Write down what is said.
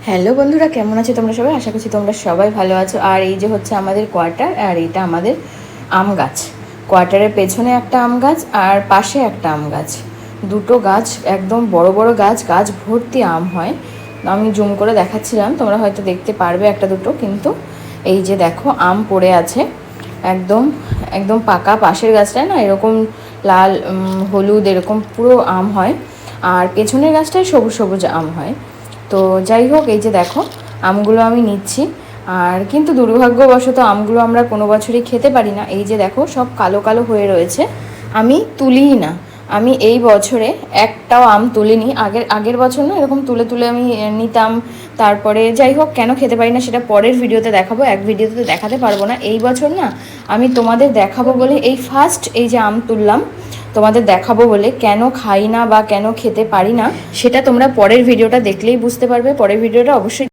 Hello বন্ধুরা, কেমন আছো তোমরা সবাই? আশা করছি তোমরা সবাই ভালো আছো। আর এই যে হচ্ছে আমাদের কোয়ার্টার, আর এটা আমাদের আম গাছ। কোয়ার্টারের পেছনে একটা আম গাছ আর পাশে একটা আম গাছ, দুটো গাছ একদম বড় বড় গাছ, গাছ ভর্তি আম হয়। আমি জুম করে দেখাচ্ছিলাম, তোমরা হয়তো দেখতে পারবে একটা দুটো, কিন্তু এই যে দেখো আম পড়ে আছে একদম একদম পাকা। পাশের গাছটায় না এরকম লাল হলুদ এরকম পুরো আম হয়, আর পেছনের গাছটায় সবুজ সবুজ আম হয়। তো যাই হোক, এই যে দেখো আমগুলো আমি নিচ্ছি, আর কিন্তু দুর্ভাগ্যবশত আমগুলো আমরা কোনো বছরই খেতে পারি না। এই যে দেখো সব কালো কালো হয়ে রয়েছে, আমি তুলিই না। আমি এই বছরে একটাও আম তুলিনি। আগের বছর না এরকম তুলে তুলে আমি নিতাম। তারপরে যাই হোক, কেন খেতে পারি না সেটা পরের ভিডিওতে দেখাবো, এক ভিডিওতে তো দেখাতে পারবো না। এই বছর না আমি তোমাদের দেখাবো বলে এই ফার্স্ট এই যে আম তুললাম, তোমাদের দেখাবো বলে। কেন খাই না বা কেন খেতে পারি না সেটা তোমরা পরের ভিডিওটা দেখলেই বুঝতে পারবে। পরের ভিডিওটা অবশ্যই